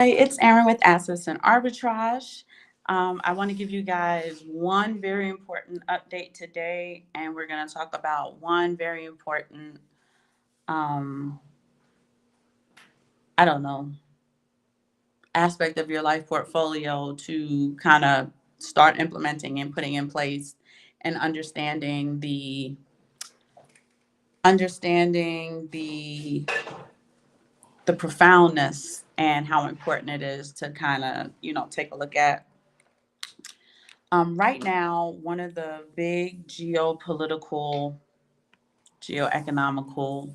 Hey, it's Aaron with Assets and Arbitrage. I want to give you guys one very important update today, and we're going to talk about one very important, um, I don't know, aspect of your life portfolio to kind of start implementing and putting in place and understanding the profoundness and how important it is to kind of take a look at. Right now, one of the big geopolitical, geoeconomical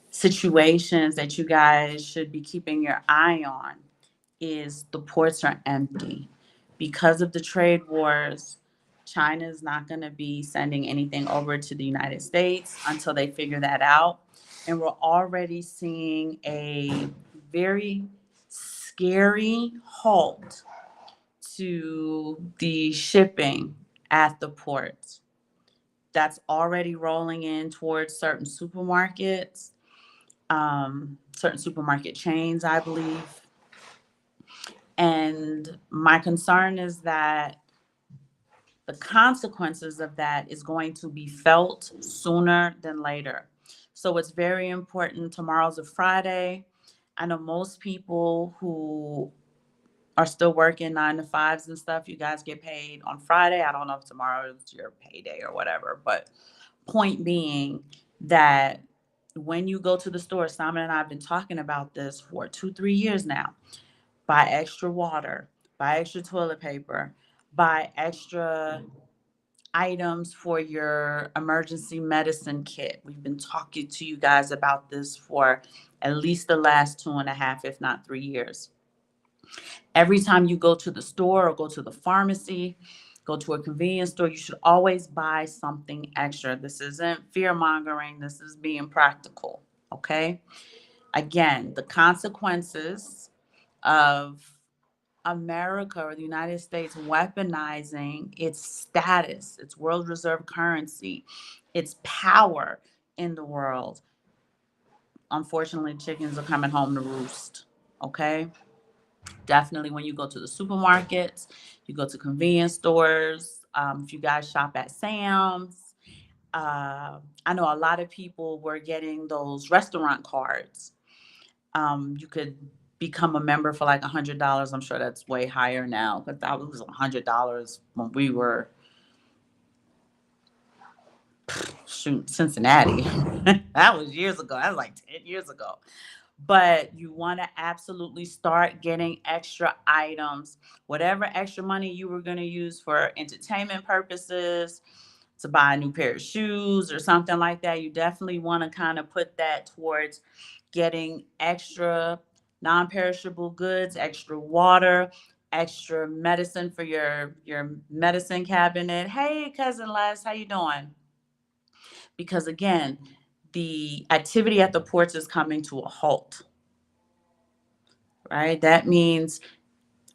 situations that you guys should be keeping your eye on is the ports are empty. Because of the trade wars, China is not going to be sending anything over to the United States until they figure that out. And we're already seeing a very scary halt to the shipping at the ports. That's already rolling in towards certain supermarket chains, I believe. And my concern is that the consequences of that is going to be felt sooner than later. So it's very important. Tomorrow's a Friday. I know most people who are still working 9 to 5s and stuff, you guys get paid on Friday. I don't know if tomorrow is your payday or whatever, but point being that when you go to the store, Simon and I have been talking about this for 2, 3 years now. Buy extra water, buy extra toilet paper, buy extra items for your emergency medicine kit. We've been talking to you guys about this for at least the last 2.5, if not 3 years. Every time you go to the store or go to the pharmacy, go to a convenience store, you should always buy something extra. This isn't fear mongering, this is being practical. Okay. Again, the consequences of America or the United States weaponizing its status, its world reserve currency, its power in the world. Unfortunately, chickens are coming home to roost. Okay. Definitely when you go to the supermarkets, you go to convenience stores, if you guys shop at Sam's. I know a lot of people were getting those restaurant cards. You could become a member for like $100. I'm sure that's way higher now because that was $100 when we were shoot Cincinnati. That was years ago. That was like 10 years ago. But you want to absolutely start getting extra items, whatever extra money you were going to use for entertainment purposes, to buy a new pair of shoes or something like that. You definitely want to kind of put that towards getting extra non-perishable goods, extra water, extra medicine for your medicine cabinet. Hey, cousin Les, how you doing? Because again, the activity at the ports is coming to a halt, right? That means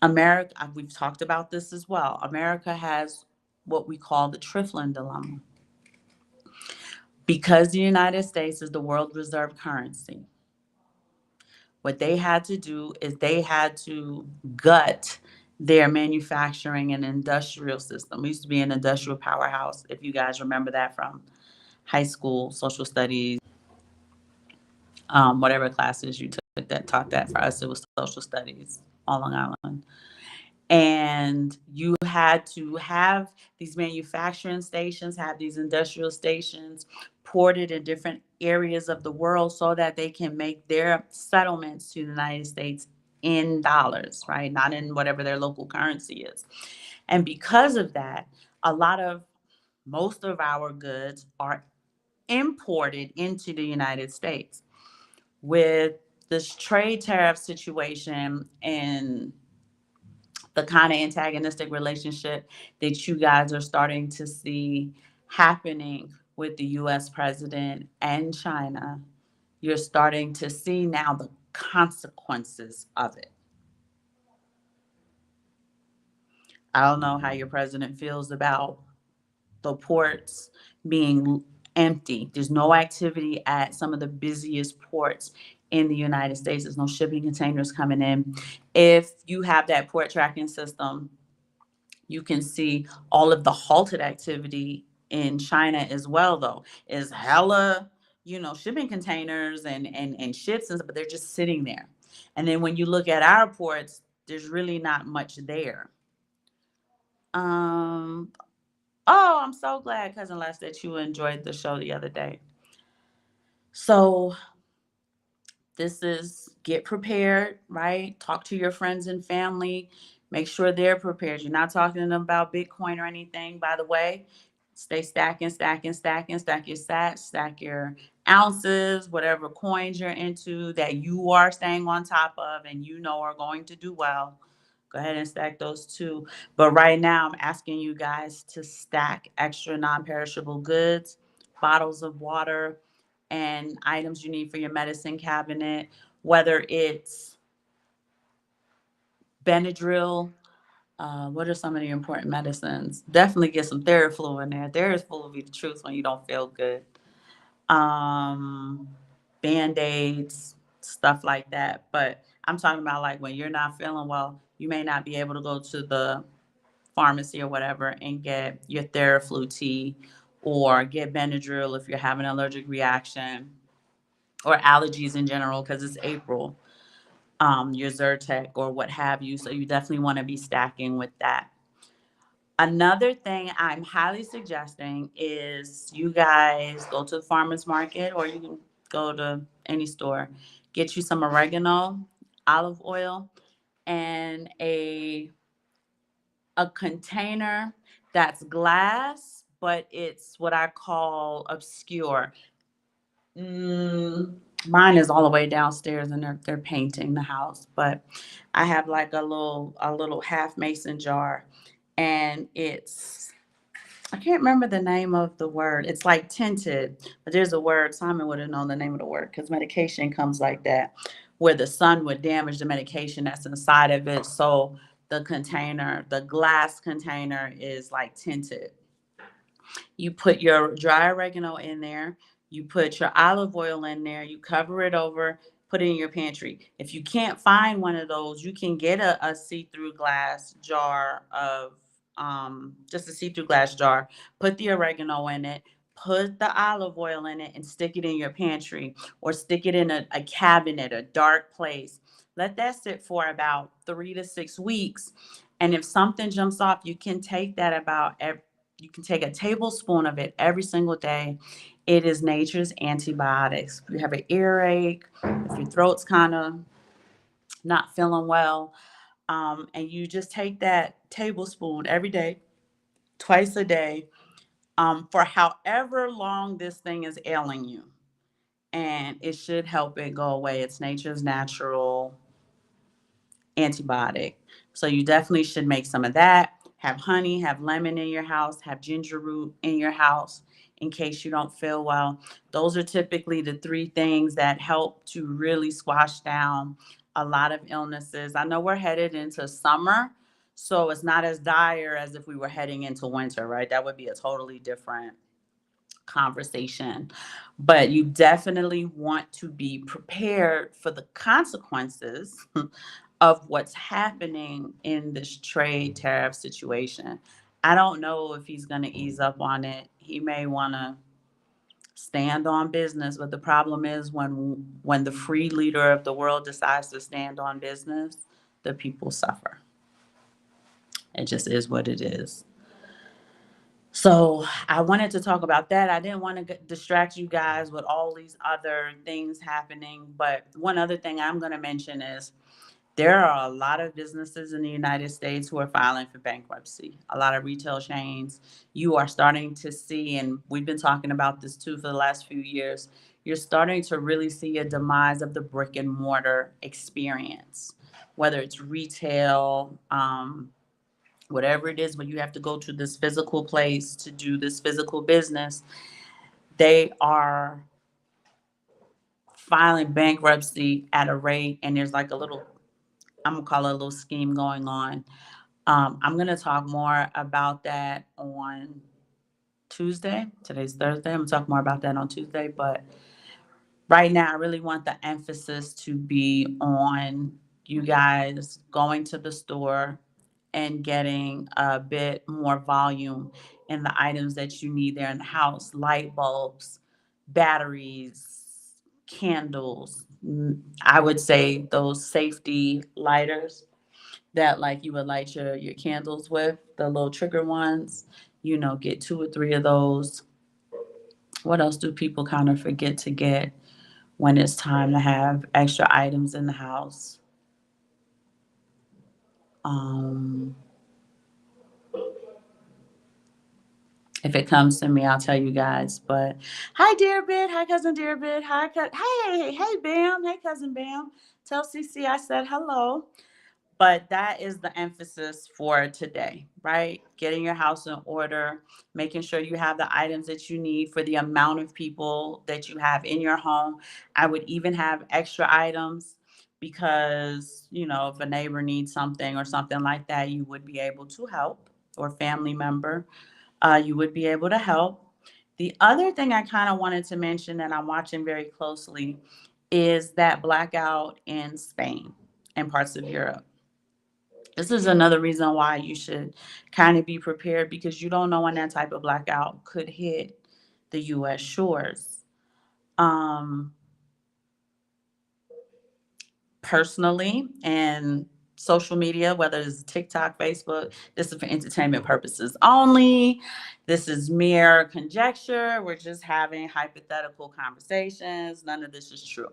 America, we've talked about this as well. America has what we call the Triflin dilemma. Because the United States is the world reserve currency, what they had to do is they had to gut their manufacturing and industrial system. We used to be an industrial powerhouse, if you guys remember that from high school, social studies, whatever classes you took that taught that. For us, it was social studies on Long Island. And you had to have these manufacturing stations, have these industrial stations ported in different areas of the world so that they can make their settlements to the United States in dollars, right? Not in whatever their local currency is. And because of that, most of our goods are imported into the United States. With this trade tariff situation and the kind of antagonistic relationship that you guys are starting to see happening with the US president and China, you're starting to see now the consequences of it. I don't know how your president feels about the ports being empty. There's no activity at some of the busiest ports in the United States. There's no shipping containers coming in. If you have that port tracking system, you can see all of the halted activity in China as well, though. Is hella, shipping containers and ships, but they're just sitting there. And then when you look at our ports, there's really not much there. Um, oh, I'm so glad, Cousin Les, that you enjoyed the show the other day. So this is get prepared, right? Talk to your friends and family. Make sure they're prepared. You're not talking about Bitcoin or anything, by the way. Stay stacking, stacking, stacking, stack your sats, stack your ounces, whatever coins you're into that you are staying on top of and are going to do well. Go ahead and stack those too. But right now, I'm asking you guys to stack extra non perishable goods, bottles of water, and items you need for your medicine cabinet, whether it's Benadryl. What are some of the important medicines? Definitely get some Theraflu in there. Theraflu will be the truth when you don't feel good. Um, Band-Aids, stuff like that. But I'm talking about like when you're not feeling well, you may not be able to go to the pharmacy or whatever and get your Theraflu tea or get Benadryl if you're having an allergic reaction or allergies in general because it's April, your Zyrtec or what have you. So you definitely want to be stacking with that. Another thing I'm highly suggesting is you guys go to the farmer's market or you can go to any store, get you some oregano, olive oil, and a container that's glass, but it's what I call obscure. Mm, Mine is all the way downstairs, and they're painting the house. But I have like a little half mason jar, and I can't remember the name of the word. It's like tinted, but there's a word. Simon would have known the name of the word because medication comes like that, where the sun would damage the medication that's inside of it. So the glass container is like tinted. You put your dry oregano in there. You put your olive oil in there. You cover it over, put it in your pantry. If you can't find one of those, you can get a see-through glass jar of just a see-through glass jar. Put the oregano in it. Put the olive oil in it and stick it in your pantry or stick it in a cabinet, a dark place. Let that sit for about 3 to 6 weeks. And if something jumps off, you can take a tablespoon of it every single day. It is nature's antibiotics. If you have an earache, if your throat's kind of not feeling well, and you just take that tablespoon every day, twice a day, for however long this thing is ailing you. And it should help it go away. It's nature's natural antibiotic. So you definitely should make some of that. Have honey, have lemon in your house, have ginger root in your house in case you don't feel well. Those are typically the three things that help to really squash down a lot of illnesses. I know we're headed into summer, so it's not as dire as if we were heading into winter, right? That would be a totally different conversation. But you definitely want to be prepared for the consequences of what's happening in this trade tariff situation. I don't know if he's going to ease up on it. He may want to stand on business, but the problem is when the free leader of the world decides to stand on business, the people suffer. It just is what it is. So I wanted to talk about that. I didn't want to distract you guys with all these other things happening. But one other thing I'm going to mention is there are a lot of businesses in the United States who are filing for bankruptcy, a lot of retail chains. You are starting to see, and we've been talking about this too for the last few years, you're starting to really see a demise of the brick and mortar experience, whether it's retail, whatever it is, when you have to go to this physical place to do this physical business, they are filing bankruptcy at a rate, and there's like I'm gonna call it a little scheme going on. I'm gonna talk more about that on Tuesday. Today's Thursday. I'm gonna talk more about that on Tuesday, but Right now, I really want the emphasis to be on you guys going to the store and getting a bit more volume in the items that you need there in the house: light bulbs, batteries, candles. I would say those safety lighters that like you would light your candles with, the little trigger ones. Get 2 or 3 of those. What else do people kind of forget to get when it's time to have extra items in the house? Um, if it comes to me, I'll tell you guys. But hi, dear Bit. Hi, cousin dear Bit. Hi, hey, Bam. Hey, cousin Bam. Tell CC I said hello. But that is the emphasis for today, right? Getting your house in order, making sure you have the items that you need for the amount of people that you have in your home. I would even have extra items because, if a neighbor needs something or something like that, you would be able to help, or family member, you would be able to help. The other thing I kind of wanted to mention that I'm watching very closely is that blackout in Spain and parts of Europe. This is another reason why you should kind of be prepared, because you don't know when that type of blackout could hit the U.S. shores. Um, Personally, and social media, whether it's TikTok, Facebook, this is for entertainment purposes only. This is mere conjecture. We're just having hypothetical conversations. None of this is true.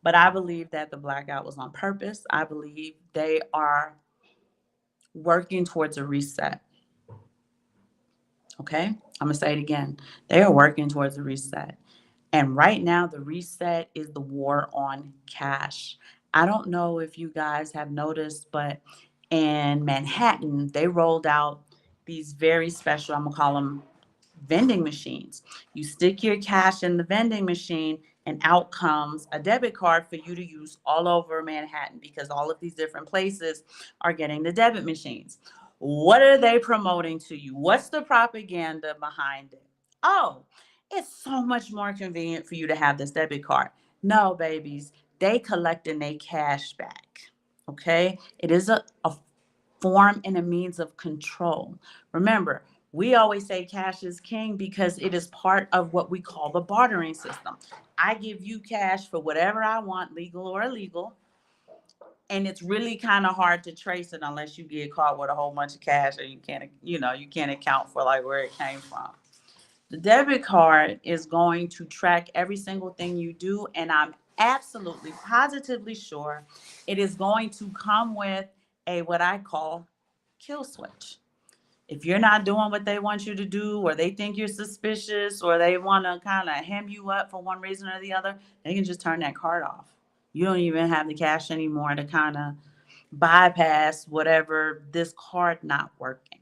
But I believe that the blackout was on purpose. I believe they are working towards a reset. Okay, I'm gonna say it again. They are working towards a reset. And right now, the reset is the war on cash. I don't know if you guys have noticed, but in Manhattan, they rolled out these very special, I'm gonna call them vending machines. You stick your cash in the vending machine, and out comes a debit card for you to use all over Manhattan, because all of these different places are getting the debit machines. What are they promoting to you? What's the propaganda behind it? Oh, it's so much more convenient for you to have this debit card. No, babies, they collecting their cash back. Okay? It is a form and a means of control. Remember, we always say cash is king because it is part of what we call the bartering system. I give you cash for whatever I want, legal or illegal. And it's really kind of hard to trace it unless you get caught with a whole bunch of cash, or you can't account for like where it came from. The debit card is going to track every single thing you do, and I'm absolutely positively sure it is going to come with a what I call kill switch. If you're not doing what they want you to do, or they think you're suspicious, or they want to kind of hem you up for one reason or the other, they can just turn that card off. You don't even have the cash anymore to kind of bypass whatever this card not working.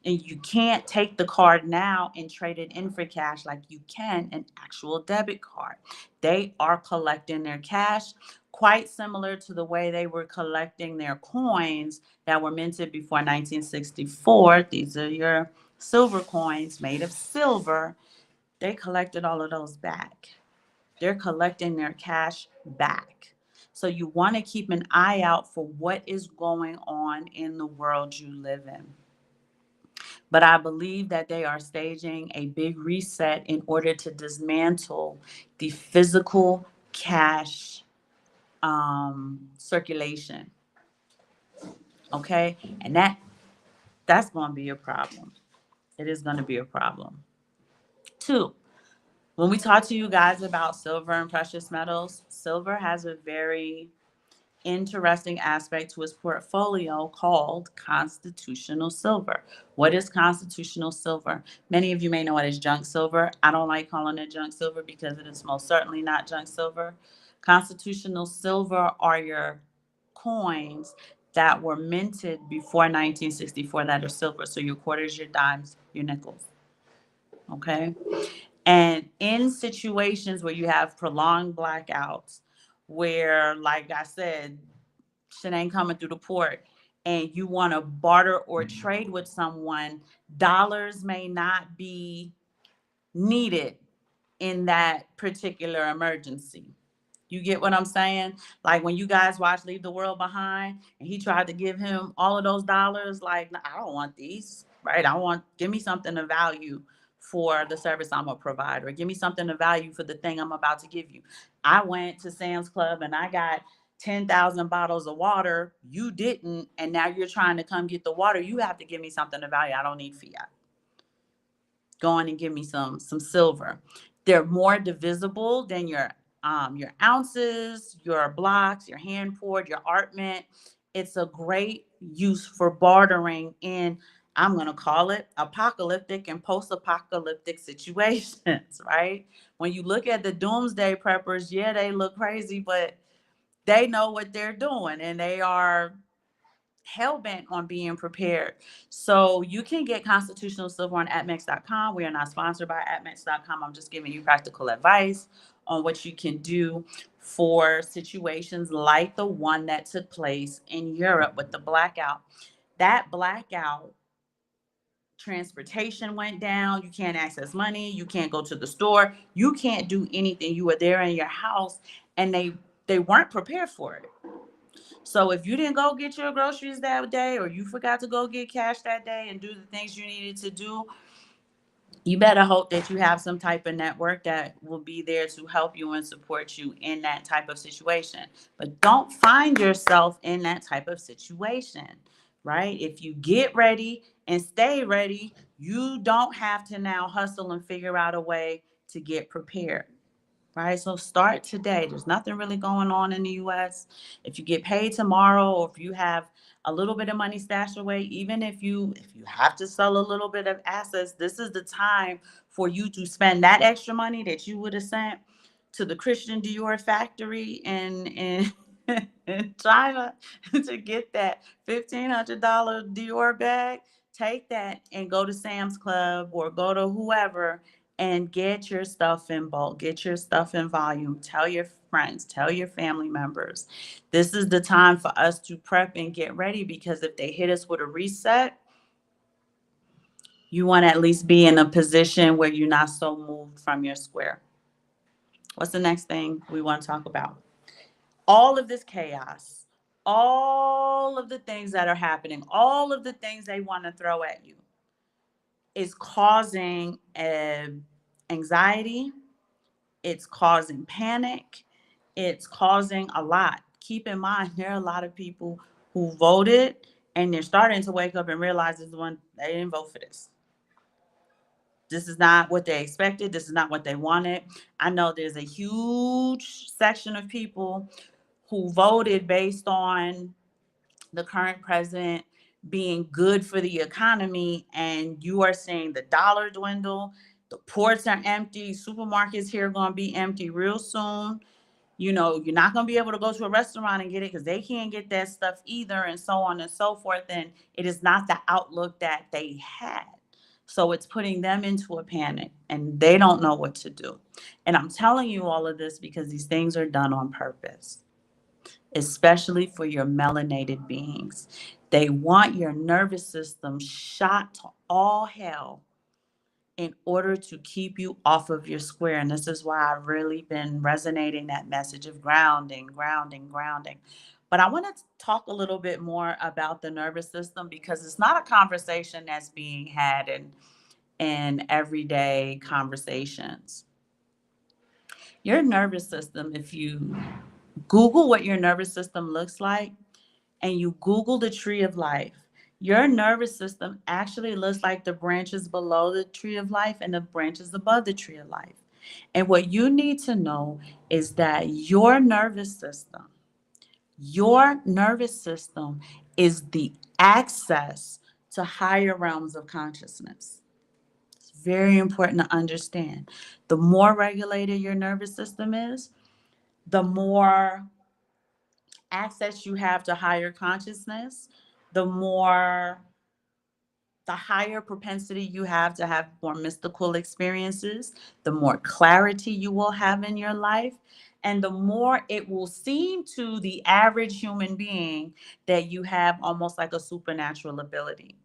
And you can't take the card now and trade it in for cash like you can an actual debit card. They are collecting their cash quite similar to the way they were collecting their coins that were minted before 1964. These are your silver coins made of silver. They collected all of those back. They're collecting their cash back. So you want to keep an eye out for what is going on in the world you live in. But I believe that they are staging a big reset in order to dismantle the physical cash circulation. Okay, and that's going to be a problem. It is going to be a problem. Two, when we talk to you guys about silver and precious metals, silver has a very interesting aspect to his portfolio called constitutional silver. What is constitutional silver? Many of you may know it as junk silver. I don't like calling it junk silver because it is most certainly not junk silver. Constitutional silver are your coins that were minted before 1964 that are silver. So your quarters, your dimes, your nickels. Okay. And in situations where you have prolonged blackouts, where, like I said, shit ain't coming through the port, and you want to barter or trade with someone, dollars may not be needed in that particular emergency. You get what I'm saying? Like when you guys watch Leave the World Behind and he tried to give him all of those dollars, like, "Nah, I don't want these, right? Give me something of value for the service I'm gonna provide, or give me something of value for the thing I'm about to give you." I went to Sam's Club and I got 10,000 bottles of water. You didn't. And now you're trying to come get the water. You have to give me something of value. I don't need fiat. Go on and give me some silver. They're more divisible than your ounces, your blocks, your hand poured, your art mint. It's a great use for bartering in, I'm going to call it, apocalyptic and post-apocalyptic situations, right? When you look at the doomsday preppers, yeah, they look crazy, but they know what they're doing and they are hell bent on being prepared. So you can get constitutional silver on atmex.com. We are not sponsored by atmex.com. I'm just giving you practical advice on what you can do for situations like the one that took place in Europe with the blackout. That blackout, transportation went down. You can't access money. You can't go to the store. You can't do anything. You were there in your house, and they weren't prepared for it. So if you didn't go get your groceries that day, or you forgot to go get cash that day and do the things you needed to do, you better hope that you have some type of network that will be there to help you and support you in that type of situation. But don't find yourself in that type of situation, right? If you get ready and stay ready, you don't have to now hustle and figure out a way to get prepared. Right? So start today. There's nothing really going on in the US. If you get paid tomorrow, or if you have a little bit of money stashed away, even if you have to sell a little bit of assets, this is the time for you to spend that extra money that you would have sent to the Christian Dior factory in China to get that $1,500 Dior bag. Take that and go to Sam's Club or go to whoever and get your stuff in bulk, get your stuff in volume. Tell your friends, tell your family members. This is the time for us to prep and get ready, because if they hit us with a reset, you want to at least be in a position where you're not so moved from your square. What's the next thing we want to talk about? All of this chaos, all of the things that are happening, all of the things they want to throw at you is causing anxiety. It's causing panic. It's causing a lot. Keep in mind, there are a lot of people who voted and they're starting to wake up and realize this one, they didn't vote for this. This is not what they expected. This is not what they wanted. I know there's a huge section of people who voted based on the current president being good for the economy, and you are seeing the dollar dwindle. The ports are empty. Supermarkets here are going to be empty real soon. You know, you're not going to be able to go to a restaurant and get it because they can't get that stuff either, and so on and so forth. And it is not the outlook that they had. So it's putting them into a panic and they don't know what to do. And I'm telling you all of this because these things are done on purpose, especially for your melanated beings. They want your nervous system shot to all hell in order to keep you off of your square. And this is why I've really been resonating that message of grounding, grounding, grounding. But I want to talk a little bit more about the nervous system, because it's not a conversation that's being had in everyday conversations. Your nervous system, if you Google what your nervous system looks like and you Google the tree of life, your nervous system actually looks like the branches below the tree of life and the branches above the tree of life. And what you need to know is that your nervous system is the access to higher realms of consciousness. It's very important to understand. The more regulated your nervous system is, the more access you have to higher consciousness, the more the higher propensity you have more mystical experiences, the more clarity you will have in your life, and the more it will seem to the average human being that you have almost like a supernatural ability.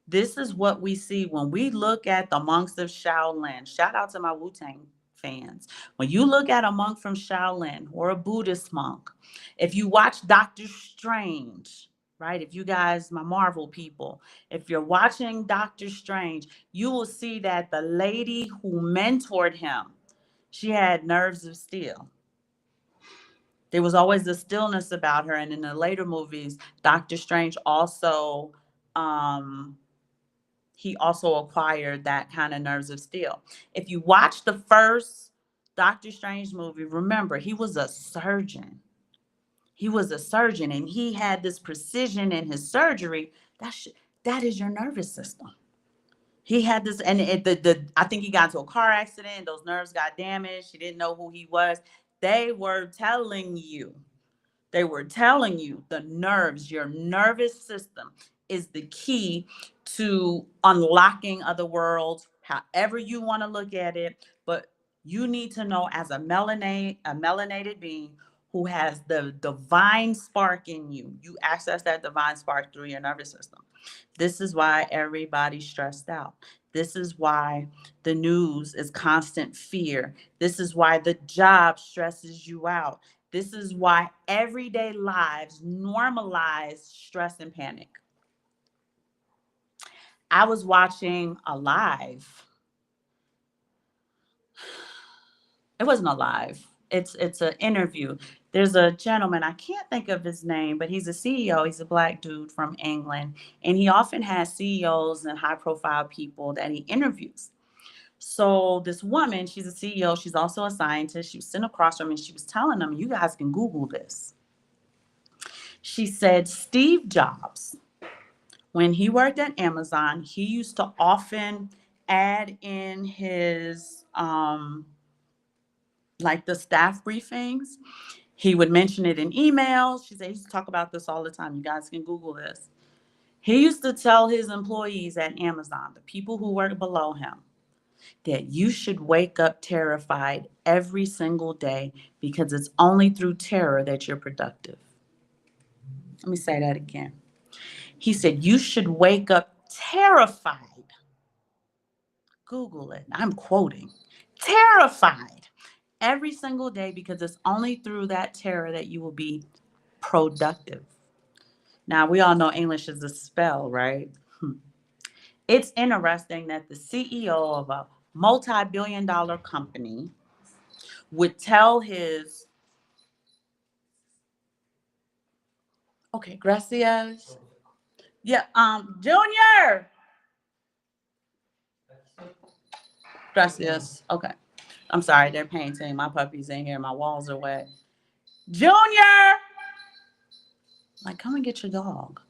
This is what we see when we look at the monks of Shaolin. Shout out to my Wu-Tang fans. When you look at a monk from Shaolin or a Buddhist monk, if you watch Doctor Strange, right? If you guys, my Marvel people, if you're watching Doctor Strange, you will see that the lady who mentored him, she had nerves of steel. There was always a stillness about her. And in the later movies, Doctor Strange also, he also acquired that kind of nerves of steel. If you watch the first Doctor Strange movie, remember, he was a surgeon. He was a surgeon and he had this precision in his surgery. That is your nervous system. He had this, and I think he got into a car accident. Those nerves got damaged. He didn't know who he was. They were telling you the nerves, your nervous system is the key to unlocking other worlds, however you want to look at it. But you need to know, as a melanated being who has the divine spark in you, you access that divine spark through your nervous system. This is why everybody's stressed out. This is why the news is constant fear. This is why the job stresses you out. This is why everyday lives normalize stress and panic. I was watching a live. It wasn't a live. It's an interview. There's a gentleman, I can't think of his name, but he's a CEO. He's a black dude from England, and he often has CEOs and high profile people that he interviews. So this woman, she's a CEO. She's also a scientist. She was sitting across from him and she was telling them, you guys can Google this. She said, Steve Jobs, when he worked at Amazon, he used to often add in his, like the staff briefings. He would mention it in emails. She said, he used to talk about this all the time. You guys can Google this. He used to tell his employees at Amazon, the people who work below him, that you should wake up terrified every single day because it's only through terror that you're productive. Let me say that again. He said, you should wake up terrified. Google it. I'm quoting. Terrified every single day because it's only through that terror that you will be productive. Now, we all know English is a spell, right? It's interesting that the CEO of a multi-billion-dollar company would tell his, okay, gracias. Yeah, Junior. Gracias. Okay. I'm sorry, they're painting. My puppy's in here. My walls are wet. Junior. Like, come and get your dog.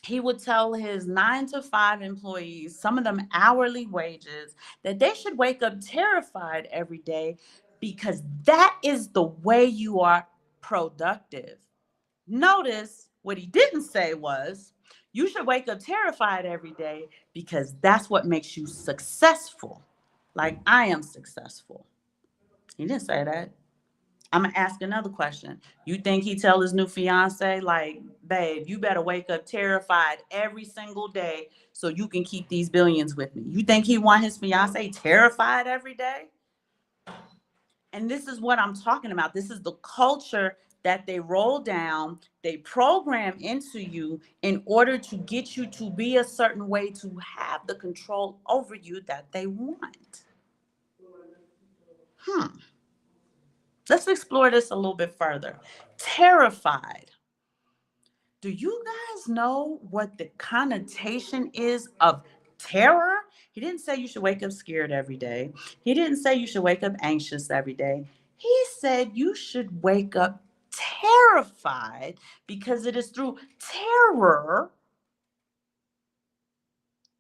He would tell his 9 to 5 employees, some of them hourly wages, that they should wake up terrified every day because that is the way you are productive. Notice what he didn't say was, you should wake up terrified every day because that's what makes you successful. Like I am successful. He didn't say that. I'm gonna ask another question. You think he tell his new fiance, like, babe, you better wake up terrified every single day so you can keep these billions with me? You think he want his fiance terrified every day? And this is what I'm talking about. This is the culture that they roll down, they program into you in order to get you to be a certain way, to have the control over you that they want. Let's explore this a little bit further. Terrified. Do you guys know what the connotation is of terror? He didn't say you should wake up scared every day. He didn't say you should wake up anxious every day. He said you should wake up terrified because it is through terror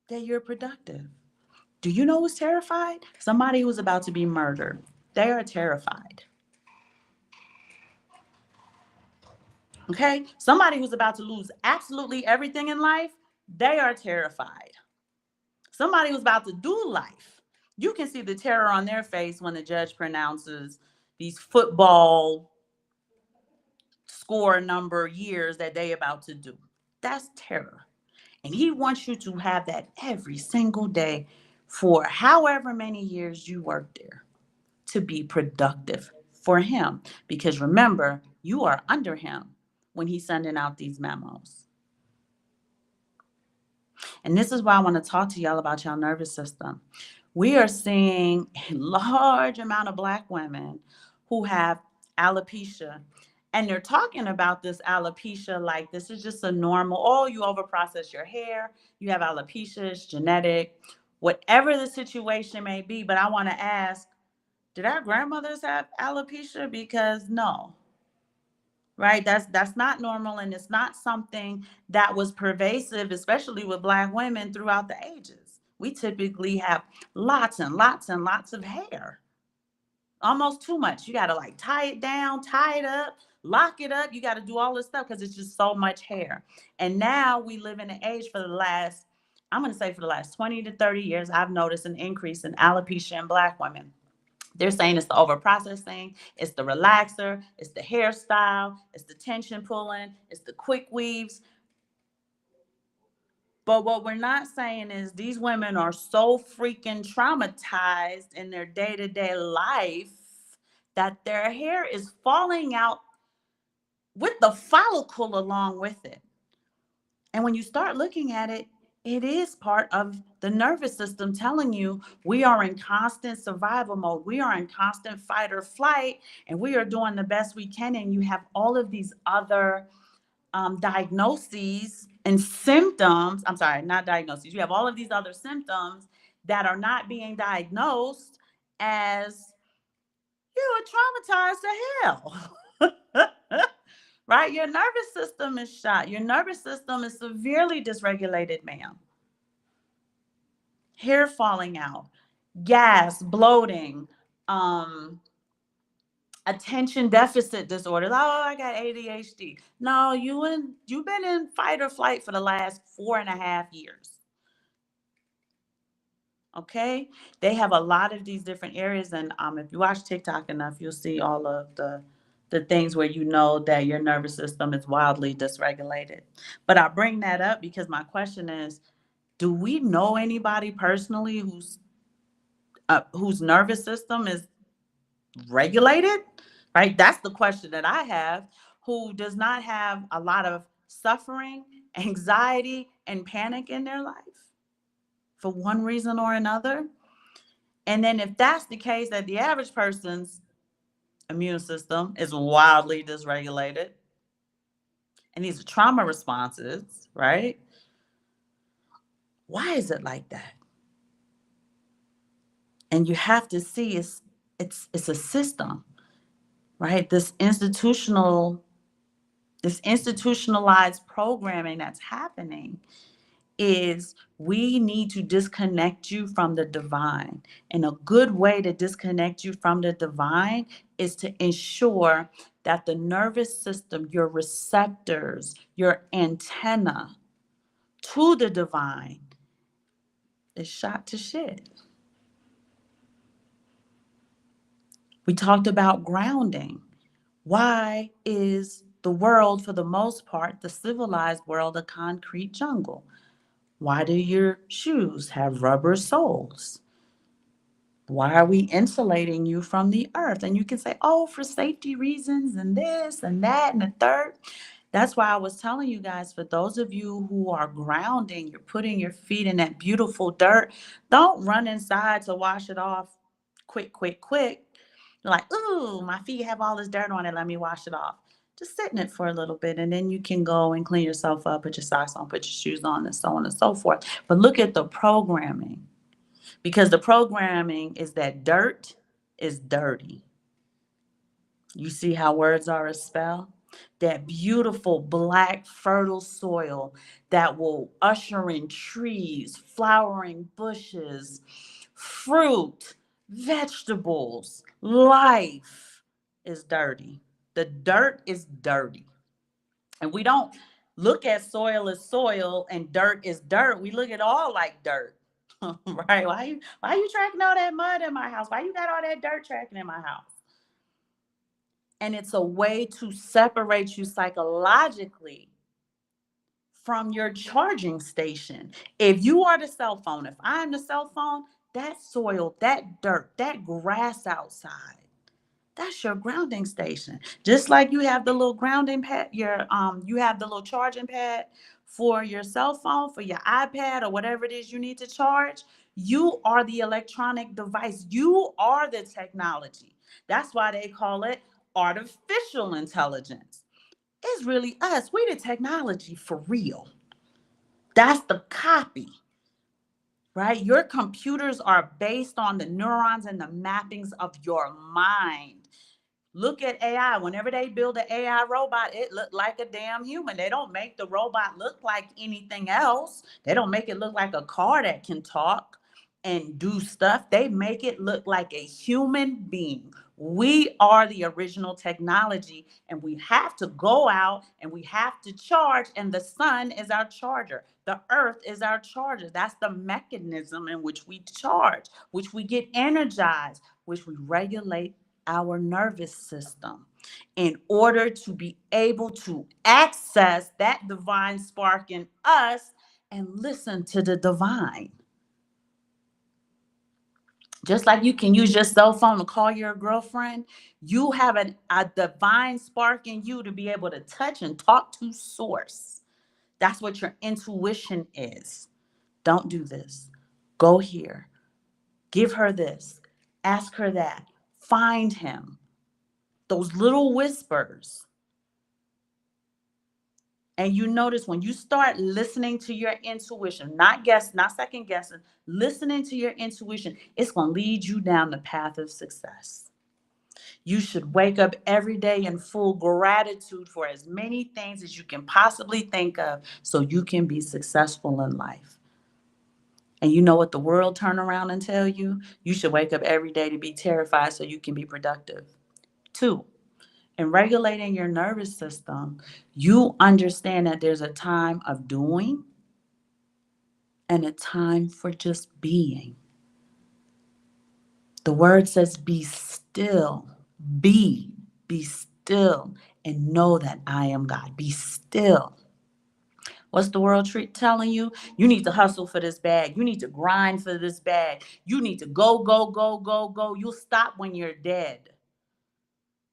that you're productive. Do you know who's terrified? Somebody who's about to be murdered. They are terrified. Okay? Somebody who's about to lose absolutely everything in life, they are terrified. Somebody who's about to do life, you can see the terror on their face when the judge pronounces these football score number years that they about to do. That's terror. And he wants you to have that every single day for however many years you work there to be productive for him. Because remember, you are under him when he's sending out these memos. And this is why I want to talk to y'all about your nervous system. We are seeing a large amount of Black women who have alopecia. And they're talking about this alopecia like this is just a normal, oh, you overprocess your hair, you have alopecia, it's genetic, whatever the situation may be. But I want to ask, did our grandmothers have alopecia? Because no, right? That's not normal, and it's not something that was pervasive, especially with Black women throughout the ages. We typically have lots and lots and lots of hair, almost too much. You got to like tie it down, tie it up, lock it up. You got to do all this stuff because it's just so much hair. And now we live in an age for the last, I'm going to say for the last 20 to 30 years, I've noticed an increase in alopecia in Black women. They're saying it's the overprocessing, it's the relaxer, it's the hairstyle, it's the tension pulling, it's the quick weaves. But what we're not saying is these women are so freaking traumatized in their day-to-day life that their hair is falling out with the follicle along with it. And when you start looking at it, it is part of the nervous system telling you we are in constant survival mode. We are in constant fight or flight, and we are doing the best we can. And you have all of these other diagnoses and symptoms. I'm sorry, not diagnoses. You have all of these other symptoms that are not being diagnosed as you are traumatized to hell. Right? Your nervous system is shot. Your nervous system is severely dysregulated, ma'am. Hair falling out, gas, bloating, attention deficit disorders. Oh, I got ADHD. No, you've been in fight or flight for the last 4.5 years. Okay, they have a lot of these different areas, and if you watch TikTok enough, you'll see all of the things where you know that your nervous system is wildly dysregulated. But I bring that up because my question is, do we know anybody personally whose nervous system is regulated? Right? That's the question that I have, who does not have a lot of suffering, anxiety, and panic in their life for one reason or another. And then if that's the case, that the average person's immune system is wildly dysregulated, and these are trauma responses, right? Why is it like that? And you have to see it's a system, right? This institutionalized programming that's happening is we need to disconnect you from the divine. And a good way to disconnect you from the divine is to ensure that the nervous system, your receptors, your antenna to the divine is shot to shit. We talked about grounding. Why is the world, for the most part, the civilized world, a concrete jungle? Why do your shoes have rubber soles? Why are we insulating you from the earth? And you can say, oh, for safety reasons and this and that and the third. That's why I was telling you guys, for those of you who are grounding, you're putting your feet in that beautiful dirt. Don't run inside to wash it off quick, quick, quick. You're like, ooh, my feet have all this dirt on it. Let me wash it off. Just sit in it for a little bit, and then you can go and clean yourself up, put your socks on, put your shoes on, and so on and so forth. But look at the programming, because the programming is that dirt is dirty. You see how words are a spell? That beautiful black fertile soil that will usher in trees, flowering bushes, fruit, vegetables, life is dirty. The dirt is dirty. And we don't look at soil as soil and dirt is dirt. We look at all like dirt. Right? Why you tracking all that mud in my house? Why you got all that dirt tracking in my house? And it's a way to separate you psychologically from your charging station. If you are the cell phone, if I'm the cell phone, that soil, that dirt, that grass outside, that's your grounding station. Just like you have the little grounding pad, you have the little charging pad for your cell phone, for your iPad, or whatever it is you need to charge. You are the electronic device. You are the technology. That's why they call it artificial intelligence. It's really us. We the technology for real. That's the copy, right? Your computers are based on the neurons and the mappings of your mind. Look at AI. Whenever they build an AI robot, it looked like a damn human. They don't make the robot look like anything else. They don't make it look like a car that can talk and do stuff. They make it look like a human being. We are the original technology, and we have to go out and we have to charge, and the sun is our charger. The earth is our charger. That's the mechanism in which we charge, which we get energized, which we regulate our nervous system in order to be able to access that divine spark in us and listen to the divine. Just like you can use your cell phone to call your girlfriend, you have a divine spark in you to be able to touch and talk to source. That's what your intuition is. Don't do this. Go here. Give her this. Ask her that. Find him. Those little whispers. And you notice when you start listening to your intuition, not second guessing, listening to your intuition, it's going to lead you down the path of success. You should wake up every day in full gratitude for as many things as you can possibly think of so you can be successful in life. And you know what the world turn around and tell you? You should wake up every day to be terrified so you can be productive. 2, in regulating your nervous system, you understand that there's a time of doing and a time for just being. The word says, be still, be still, and know that I am God. Be still. What's the world telling you? You need to hustle for this bag. You need to grind for this bag. You need to go, go, go, go, go. You'll stop when you're dead.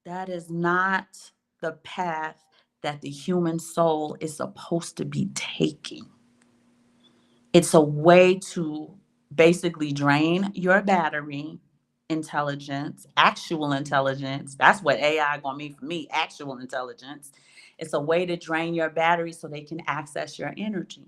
That is not the path that the human soul is supposed to be taking. It's a way to basically drain your battery intelligence, actual intelligence. That's what AI gonna mean for me, actual intelligence. It's a way to drain your battery so they can access your energy,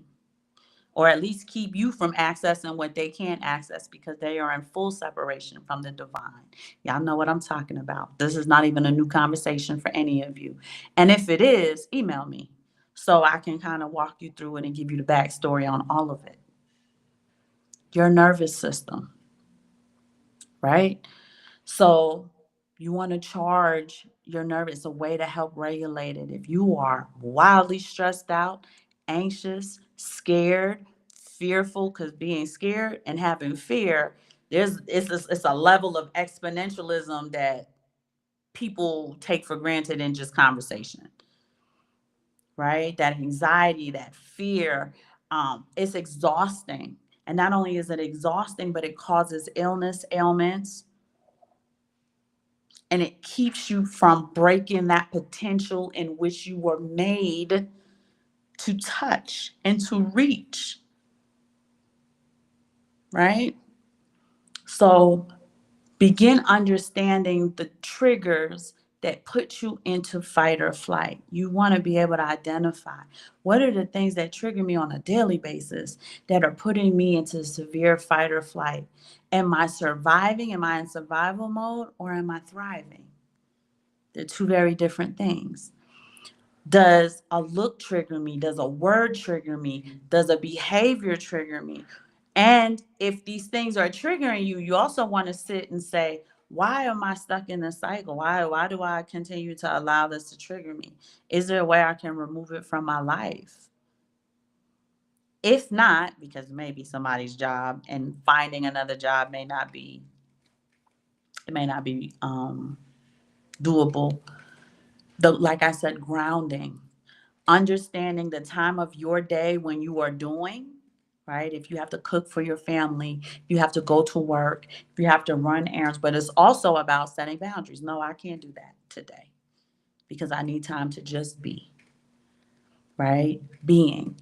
or at least keep you from accessing what they can't access because they are in full separation from the divine. Y'all know what I'm talking about. This is not even a new conversation for any of you. And if it is, email me so I can kind of walk you through it and give you the backstory on all of it. Your nervous system, right? So you want to charge your nerve. It's a way to help regulate it. If you are wildly stressed out, anxious, scared, fearful, because being scared and having fear, it's a level of exponentialism that people take for granted in just conversation, right? That anxiety, that fear, it's exhausting. And not only is it exhausting, but it causes illness, ailments, and it keeps you from breaking that potential in which you were made to touch and to reach, right? So begin understanding the triggers that put you into fight or flight. You want to be able to identify what are the things that trigger me on a daily basis that are putting me into severe fight or flight. Am I surviving? Am I in survival mode, or am I thriving? They're two very different things. Does a look trigger me? Does a word trigger me? Does a behavior trigger me? And if these things are triggering you, you also want to sit and say, why am I stuck in this cycle? Why do I continue to allow this to trigger me? Is there a way I can remove it from my life? If not, because maybe somebody's job and finding another job may not be, doable. Like I said, grounding. Understanding the time of your day when you are doing right? If you have to cook for your family, if you have to go to work, if you have to run errands, but it's also about setting boundaries. No, I can't do that today because I need time to just be, right? Being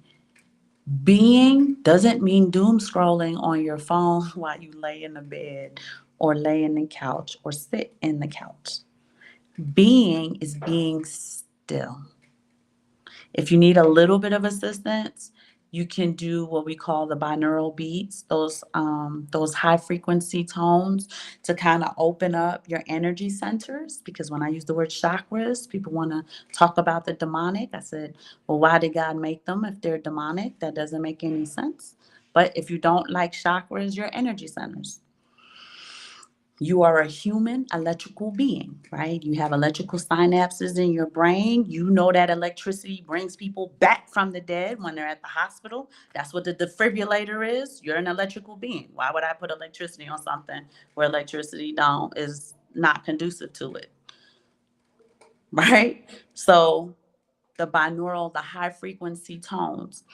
doesn't mean doom scrolling on your phone while you lay in the bed or lay in the couch or sit in the couch. Being is being still. If you need a little bit of assistance, you can do what we call the binaural beats, those high frequency tones to kind of open up your energy centers. Because when I use the word chakras, people want to talk about the demonic. I said, well, why did God make them if they're demonic? That doesn't make any sense. But if you don't like chakras, your energy centers. You are a human electrical being, right? You have electrical synapses in your brain. You know that electricity brings people back from the dead when they're at the hospital. That's what the defibrillator is. You're an electrical being. Why would I put electricity on something where electricity don't is not conducive to it, right? So the binaural, the high frequency tones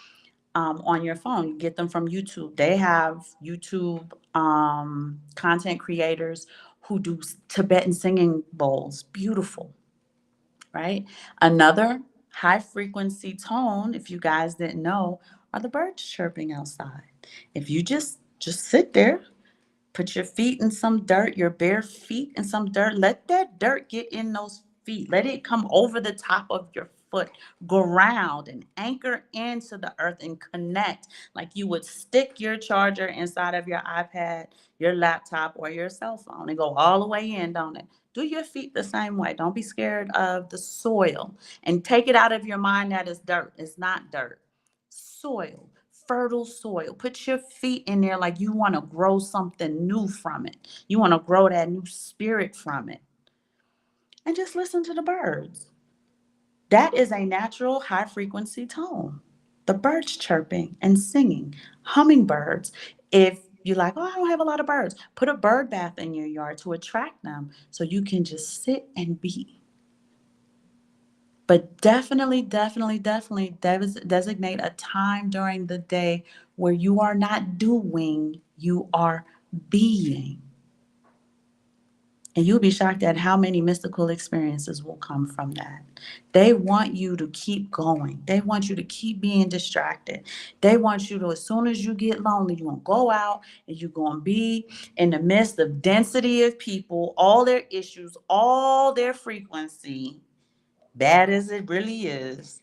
on your phone. You get them from YouTube. They have YouTube content creators who do Tibetan singing bowls. Beautiful, right? Another high frequency tone, if you guys didn't know, are the birds chirping outside. If you just sit there, put your feet in some dirt, your bare feet in some dirt. Let that dirt get in those feet. Let it come over the top of your foot. Ground and anchor into the earth and connect like you would stick your charger inside of your iPad, your laptop, or your cell phone and go all the way in, don't it? Do your feet the same way. Don't be scared of the soil and take it out of your mind that it's dirt. It's not dirt. Soil, fertile soil. Put your feet in there like you want to grow something new from it. You want to grow that new spirit from it. And just listen to the birds. That is a natural high frequency tone. The birds chirping and singing, hummingbirds. If you're like, oh, I don't have a lot of birds, put a bird bath in your yard to attract them so you can just sit and be. But definitely designate a time during the day where you are not doing, you are being. And you'll be shocked at how many mystical experiences will come from that. They want you to keep going. They want you to keep being distracted. They want you to, as soon as you get lonely, you're going to go out and you're going to be in the midst of density of people, all their issues, all their frequency, bad as it really is,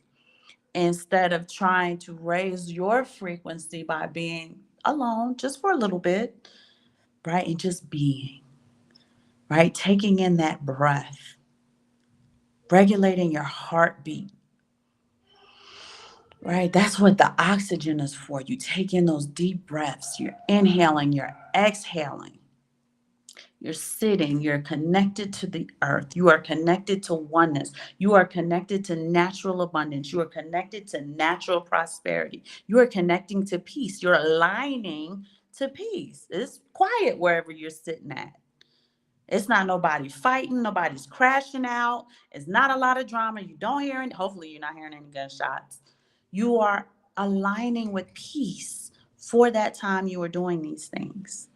instead of trying to raise your frequency by being alone just for a little bit, right? And just being, right? Taking in that breath, regulating your heartbeat, right? That's what the oxygen is for. You take in those deep breaths, you're inhaling, you're exhaling. You're sitting, you're connected to the earth. You are connected to oneness. You are connected to natural abundance. You are connected to natural prosperity. You are connecting to peace. You're aligning to peace. It's quiet wherever you're sitting at. It's not nobody fighting, nobody's crashing out. It's not a lot of drama. You don't hear any, hopefully you're not hearing any gunshots. You are aligning with peace for that time you are doing these things.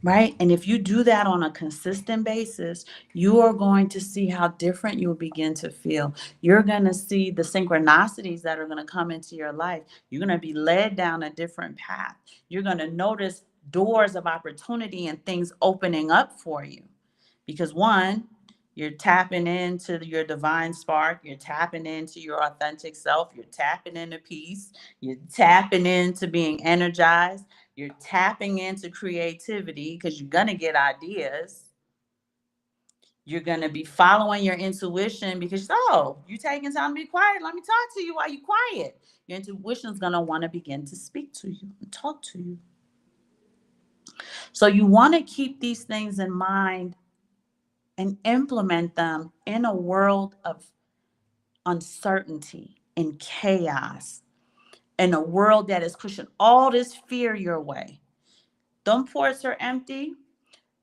Right? And if you do that on a consistent basis, you are going to see how different you'll begin to feel. You're going to see the synchronicities that are going to come into your life. You're going to be led down a different path. You're going to notice doors of opportunity and things opening up for you. Because one, you're tapping into your divine spark. You're tapping into your authentic self. You're tapping into peace. You're tapping into being energized. You're tapping into creativity because you're going to get ideas. You're going to be following your intuition because, oh, you're taking time to be quiet. Let me talk to you while you're quiet. Your intuition is going to want to begin to speak to you and talk to you. So you want to keep these things in mind and implement them in a world of uncertainty and chaos, in a world that is pushing all this fear your way. Them ports are empty.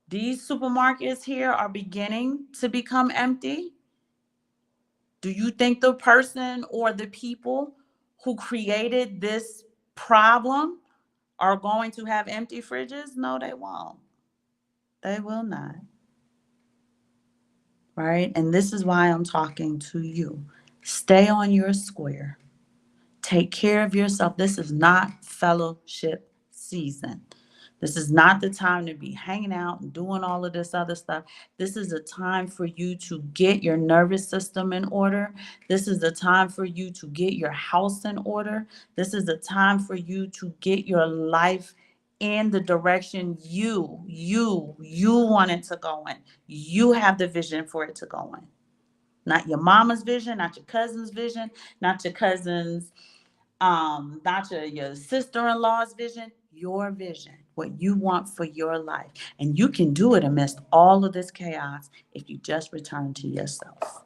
These supermarkets here are beginning to become empty. Do you think the person or the people who created this problem are going to have empty fridges? No, they won't. They will not. Right? And this is why I'm talking to you. Stay on your square. Take care of yourself. This is not fellowship season. This is not the time to be hanging out and doing all of this other stuff. This is a time for you to get your nervous system in order. This is the time for you to get your house in order. This is the time for you to get your life in the direction you want it to go in. You have the vision for it to go in. Not your mama's vision, not your cousin's vision, not your cousin's not your sister-in-law's vision, your vision, what you want for your life. And you can do it amidst all of this chaos if you just return to yourself.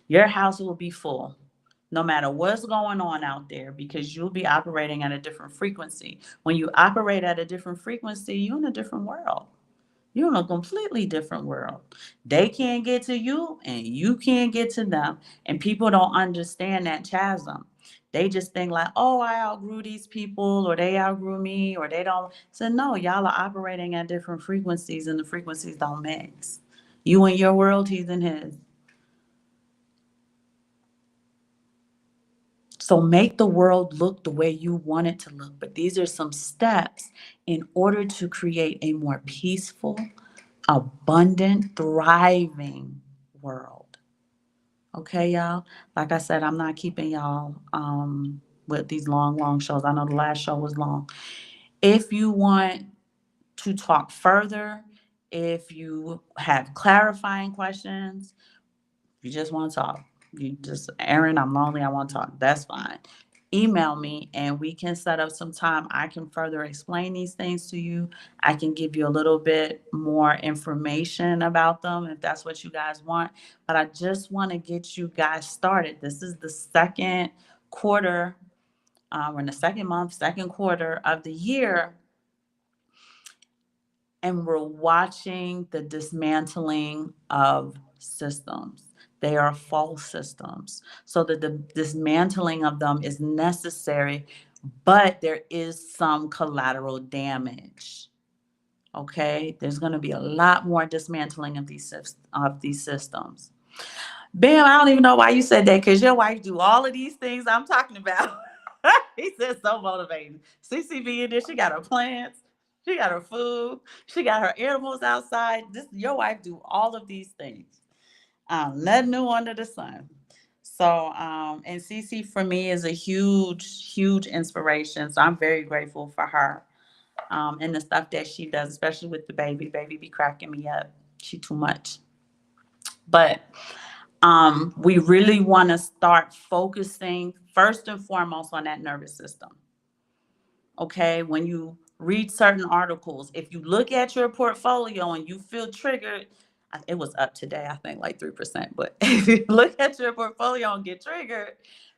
Your house will be full no matter what's going on out there, because you'll be operating at a different frequency. When you operate at a different frequency, you're in a different world. You're in a completely different world. They can't get to you and you can't get to them. And people don't understand that chasm. They just think like, oh, I outgrew these people, or they outgrew me, or they don't. So no, y'all are operating at different frequencies and the frequencies don't mix. You in your world, he's in his. So make the world look the way you want it to look. But these are some steps in order to create a more peaceful, abundant, thriving world. Okay, y'all? Like I said, I'm not keeping y'all with these long shows. I know the last show was long. If you want to talk further, if you have clarifying questions, you just want to talk. You just, Aaron, I'm lonely, I want to talk. That's fine. Email me and we can set up some time. I can further explain these things to you. I can give you a little bit more information about them if that's what you guys want. But I just want to get you guys started. This is the second quarter. We're in the second month, second quarter of the year, and we're watching the dismantling of systems. They are false systems. So the dismantling of them is necessary, but there is some collateral damage. Okay, there's going to be a lot more dismantling of these systems. Bam, I don't even know why you said that, because your wife do all of these things I'm talking about. He said so motivating. CCB in there, she got her plants, she got her food, she got her animals outside. Your wife do all of these things. Nothing new under the sun. So, and CC for me is a huge inspiration. So I'm very grateful for her, and the stuff that she does, especially with the baby. Baby be cracking me up. She too much. But we really want to start focusing first and foremost on that nervous system. Okay, when you read certain articles, if you look at your portfolio and you feel triggered, it was up today, I think like 3%. But if you look at your portfolio and get triggered,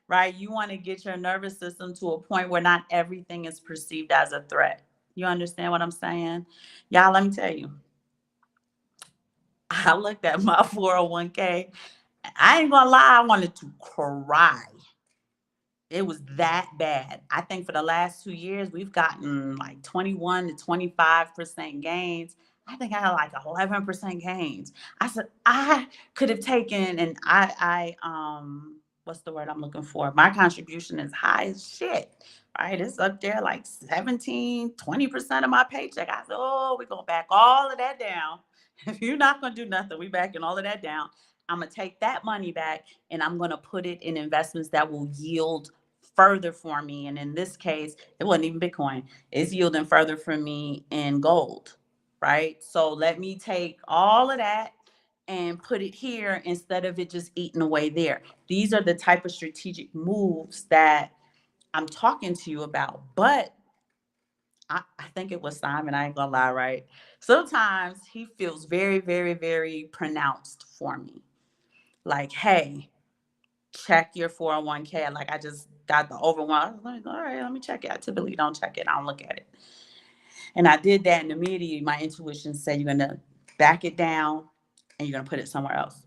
right, you want to get your nervous system to a point where not everything is perceived as a threat. You understand what I'm saying? Y'all, let me tell you, I looked at my 401k. I ain't gonna lie, I wanted to cry. It was that bad. I think for the last 2 years, we've gotten like 21 to 25% gains. I think I had like 11% gains. I said I could have taken, and what's the word I'm looking for? My contribution is high as shit. Right? It's up there like 17, 20% of my paycheck. I said, oh, we're gonna back all of that down. If you're not gonna do nothing, we backing all of that down. I'm gonna take that money back and I'm gonna put it in investments that will yield further for me. And in this case, it wasn't even Bitcoin. It's yielding further for me in gold, right? So let me take all of that and put it here instead of it just eating away there. These are the type of strategic moves that I'm talking to you about. But I think it was Simon, I ain't gonna lie, right? Sometimes he feels very pronounced for me. Like, hey, check your 401k. Like, I just got the overwhelm. I was like, all right, let me check it. I typically don't check it. I don't look at it. And I did that, and immediately my intuition said, you're going to back it down and you're going to put it somewhere else.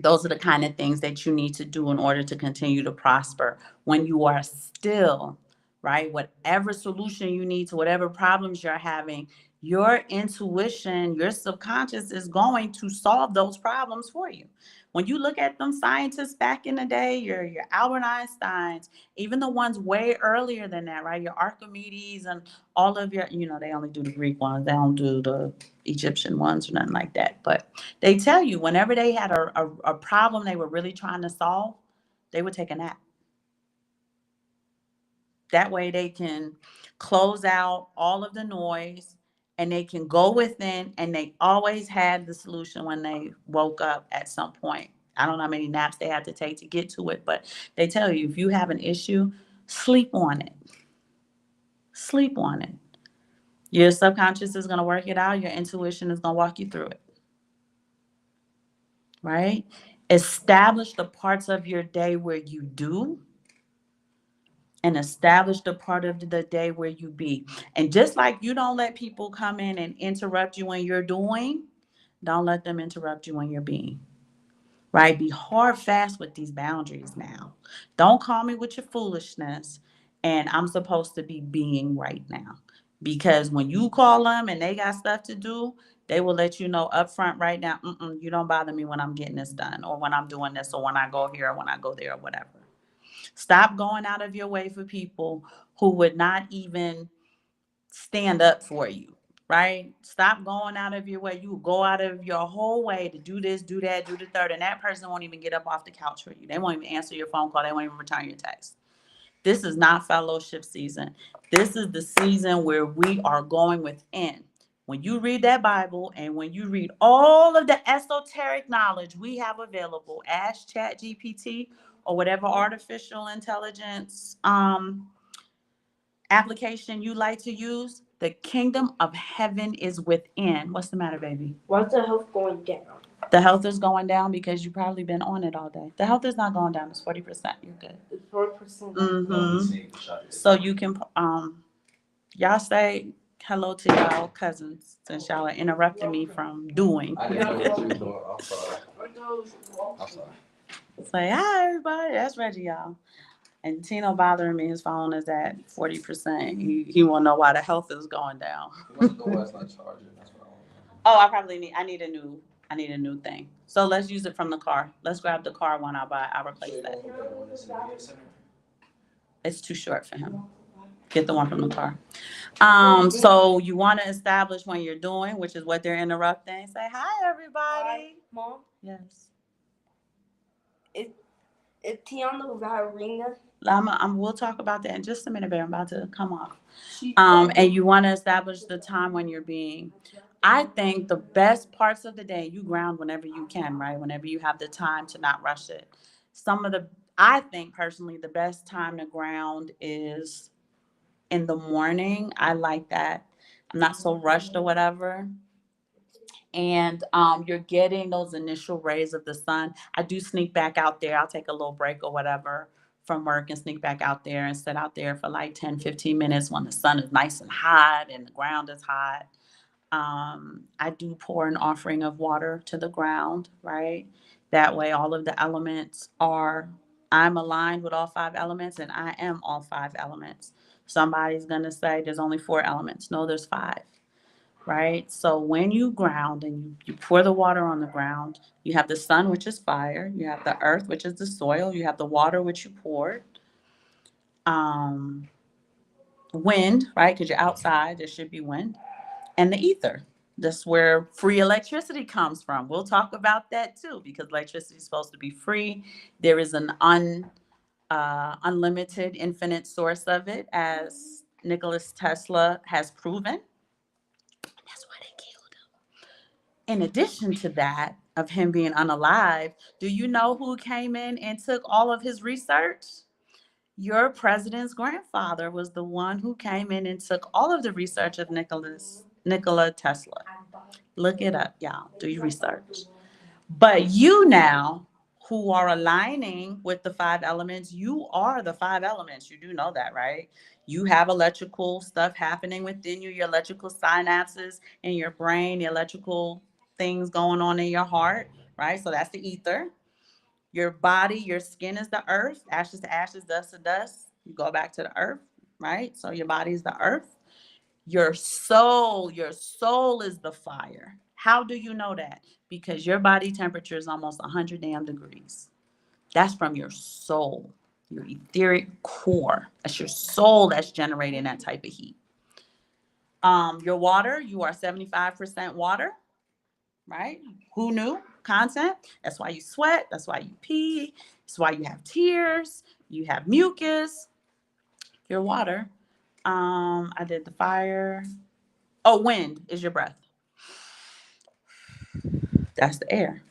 Those are the kind of things that you need to do in order to continue to prosper when you are still, right? Whatever solution you need to whatever problems you're having, your intuition, your subconscious is going to solve those problems for you. When you look at them scientists back in the day, your Albert Einsteins, even the ones way earlier than that, right? Your Archimedes and all of your, they only do the Greek ones, they don't do the Egyptian ones or nothing like that. But they tell you whenever they had a problem they were really trying to solve, they would take a nap. That way they can close out all of the noise and they can go within, and they always had the solution when they woke up at some point. I don't know how many naps they had to take to get to it, but they tell you if you have an issue, sleep on it. Sleep on it. Your subconscious is going to work it out. Your intuition is going to walk you through it. Right? Establish the parts of your day where you do, and establish the part of the day where you be. And just like you don't let people come in and interrupt you when you're doing, don't let them interrupt you when you're being. Right? Be hard fast with these boundaries now. Don't call me with your foolishness and I'm supposed to be being right now. Because when you call them and they got stuff to do, they will let you know up front right now, you don't bother me when I'm getting this done or when I'm doing this or when I go here or when I go there or whatever. Stop going out of your way for people who would not even stand up for you, right? Stop going out of your way. You go out of your whole way to do this, do that, do the third, and that person won't even get up off the couch for you. They won't even answer your phone call. They won't even return your text. This is not fellowship season. This is the season where we are going within. When you read that Bible and when you read all of the esoteric knowledge we have available, ask Chat GPT or whatever artificial intelligence application you like to use, the kingdom of heaven is within. What's the matter, baby? Why's the health going down? The health is going down because you've probably been on it all day. The health is not going down. It's 40%. You're good. It's 40%. So you can y'all say hello to y'all cousins since y'all are interrupting me from doing. I didn't know what you was doing. I'm sorry. I'm sorry. Say hi everybody. That's Reggie, y'all. And Tino bothering me. His phone is at 40%. He won't know why the health is going down. What's the one that's not charging? That's what I want to know. Oh, I need a new thing. So let's use it from the car. Let's grab the car one I'll replace that. It's too short for him. Get the one from the car. So you want to establish when you're doing, which is what they're interrupting. Say hi, everybody. Hi, Mom. Yes. Is Tiana the ballerina? We'll talk about that in just a minute, babe. I'm about to come off. And you want to establish the time when you're being. I think the best parts of the day, you ground whenever you can, right? Whenever you have the time to not rush it. I think personally, the best time to ground is in the morning. I like that. I'm not so rushed or whatever. And you're getting those initial rays of the sun. I do sneak back out there. I'll take a little break or whatever from work and sneak back out there and sit out there for like 10, 15 minutes when the sun is nice and hot and the ground is hot. I do pour an offering of water to the ground, right? That way, all of the elements I'm aligned with all five elements and I am all five elements. Somebody's going to say there's only four elements. No, there's five, right? So when you ground and you pour the water on the ground, you have the sun, which is fire. You have the earth, which is the soil. You have the water, which you poured. Wind, right? Because you're outside, there should be wind. And the ether. That's where free electricity comes from. We'll talk about that too, because electricity is supposed to be free. There is an unlimited, infinite source of it, as Nikola Tesla has proven. That's why they killed him. In addition to that, of him being unalive, do you know who came in and took all of his research? Your president's grandfather was the one who came in and took all of the research of Nikola Tesla. Look it up, y'all. Do your research. But you now, who are aligning with the five elements, you are the five elements. You do know that, right? You have electrical stuff happening within you, your electrical synapses in your brain, the electrical things going on in your heart, right? So that's the ether. Your body, your skin is the earth, ashes to ashes, dust to dust. You go back to the earth, right? So your body is the earth. Your soul is the fire. How do you know that? Because your body temperature is almost 100 damn degrees. That's from your soul, your etheric core. That's your soul that's generating that type of heat. Your water, you are 75% water, right? Who knew? Content. That's why you sweat. That's why you pee. That's why you have tears. You have mucus. Your water. I did the fire. Oh, wind is your breath. That's the air.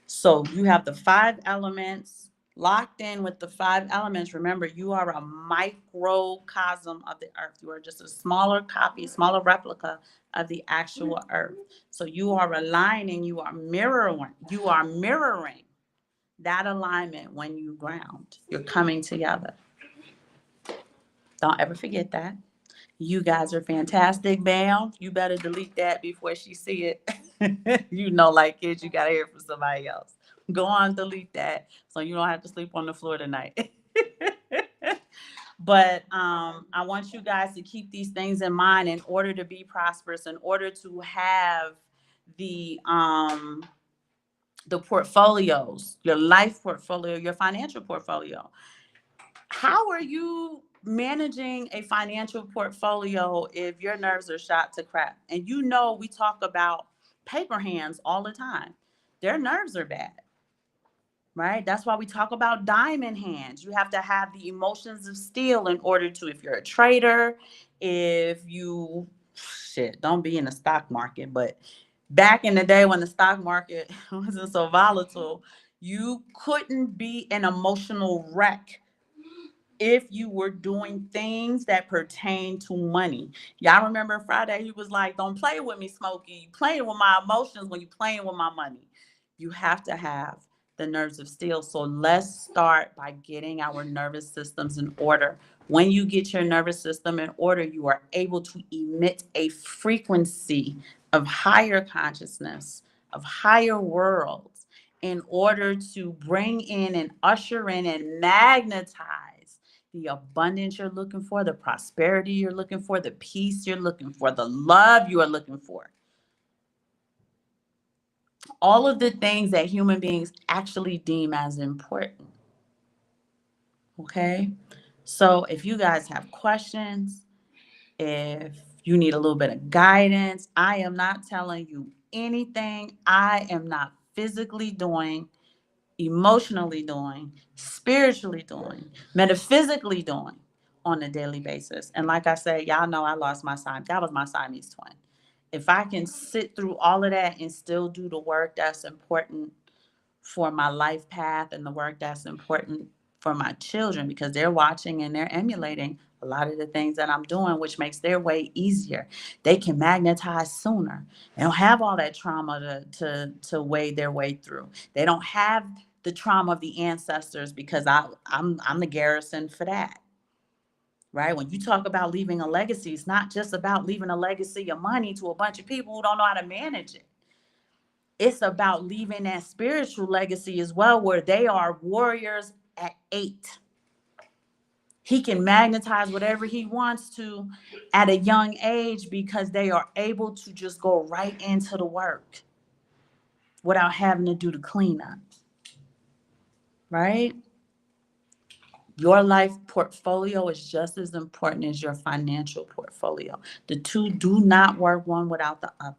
So you have the five elements locked in with the five elements. Remember, you are a microcosm of the earth. You are just a smaller copy, smaller replica of the actual earth. So you are aligning, you are mirroring that alignment when you ground. You're coming together. Don't ever forget that. You guys are fantastic, Bam. You better delete that before she see it. You know, like kids, you gotta hear from somebody else. Go on, delete that, so you don't have to sleep on the floor tonight. But I want you guys to keep these things in mind in order to be prosperous, in order to have the portfolios, your life portfolio, your financial portfolio. How are you managing a financial portfolio if your nerves are shot to crap? And you know, we talk about paper hands all the time. Their nerves are bad, right? That's why we talk about diamond hands. You have to have the emotions of steel in order to, if you're a trader, if you, shit, don't be in the stock market, but back in the day when the stock market wasn't so volatile, you couldn't be an emotional wreck if you were doing things that pertain to money. Y'all remember Friday, he was like, don't play with me, Smokey. You playing with my emotions when you playing with my money. You have to have the nerves of steel. So let's start by getting our nervous systems in order. When you get your nervous system in order, you are able to emit a frequency of higher consciousness, of higher worlds, in order to bring in and usher in and magnetize the abundance you're looking for, the prosperity you're looking for, the peace you're looking for, the love you are looking for. All of the things that human beings actually deem as important. Okay? So if you guys have questions, if you need a little bit of guidance, I am not telling you anything I am not physically doing, emotionally doing, spiritually doing, metaphysically doing on a daily basis. And like I said, y'all know I lost my son. That was my Siamese twin. If I can sit through all of that and still do the work that's important for my life path and the work that's important for my children, because they're watching and they're emulating a lot of the things that I'm doing, which makes their way easier. They can magnetize sooner. They don't have all that trauma to wade their way through. They don't have the trauma of the ancestors, because I'm the garrison for that. Right? When you talk about leaving a legacy, it's not just about leaving a legacy of money to a bunch of people who don't know how to manage it. It's about leaving that spiritual legacy as well, where they are warriors at 8. He can magnetize whatever he wants to at a young age, because they are able to just go right into the work without having to do the cleanup. Right? Your life portfolio is just as important as your financial portfolio. The two do not work one without the other.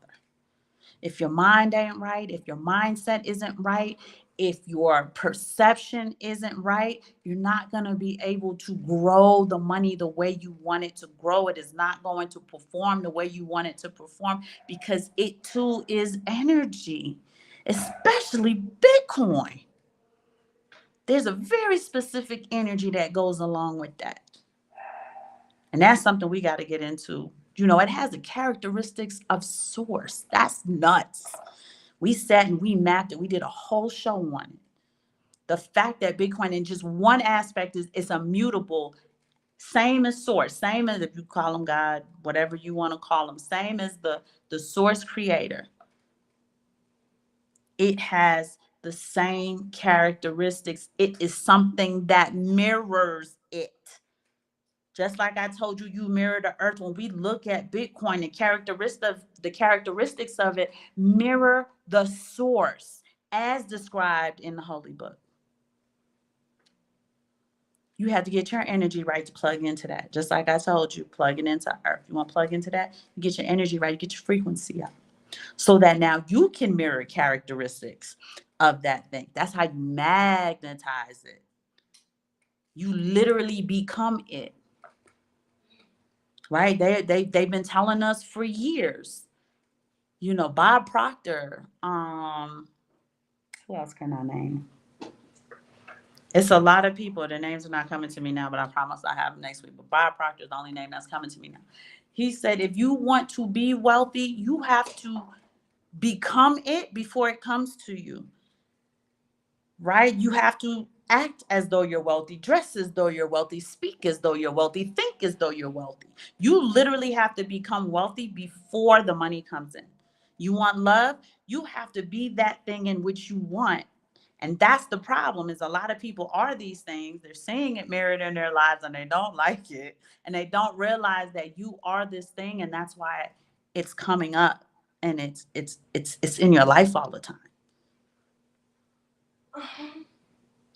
If your mind ain't right, if your mindset isn't right, if your perception isn't right, you're not going to be able to grow the money the way you want it to grow. It is not going to perform the way you want it to perform, because it too is energy, especially Bitcoin. There's a very specific energy that goes along with that. And that's something we got to get into. You know, it has the characteristics of source. That's nuts. We sat and we mapped it. We did a whole show on it. The fact that Bitcoin in just one aspect is immutable, same as source, same as, if you call them God, whatever you want to call them, same as the source creator. It has the same characteristics. It is something that mirrors it. Just like I told you, you mirror the earth. When we look at Bitcoin, the characteristics of it mirror the source as described in the Holy Book. You have to get your energy right to plug into that. Just like I told you, plug it into earth. You want to plug into that? You get your energy right, you get your frequency up. So that now you can mirror characteristics of that thing. That's how you magnetize it. You literally become it. Right? They've been telling us for years. You know, Bob Proctor. Who else can I name? It's a lot of people. Their names are not coming to me now, but I promise I have them next week. But Bob Proctor is the only name that's coming to me now. He said, if you want to be wealthy, you have to become it before it comes to you. Right? You have to act as though you're wealthy, dress as though you're wealthy, speak as though you're wealthy, think as though you're wealthy. You literally have to become wealthy before the money comes in. You want love? You have to be that thing in which you want. And that's the problem, is a lot of people are these things. They're seeing it mirrored in their lives and they don't like it. And they don't realize that you are this thing, and that's why it's coming up and it's in your life all the time.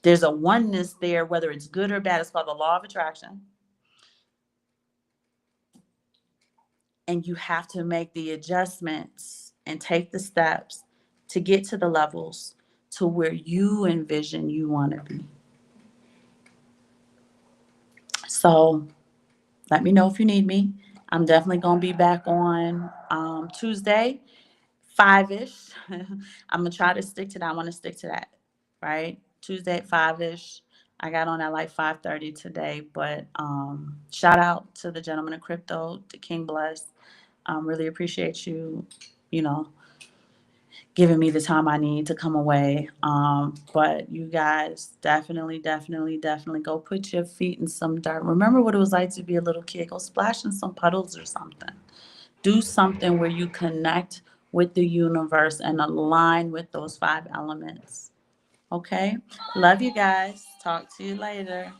There's a oneness there, whether it's good or bad. It's called the law of attraction. And you have to make the adjustments and take the steps to get to the levels to where you envision you want to be. So let me know if you need me. I'm definitely going to be back on Tuesday, 5-ish. I'm going to try to stick to that. I want to stick to that, right? Tuesday at 5-ish. I got on at like 5:30 today, but shout out to the gentleman of crypto, to King Bless. Really appreciate you, you know, giving me the time I need to come away. But you guys definitely go put your feet in some dirt. Remember what it was like to be a little kid. Go splash in some puddles or something. Do something where you connect with the universe and align with those 5 elements. Okay? Love you guys. Talk to you later.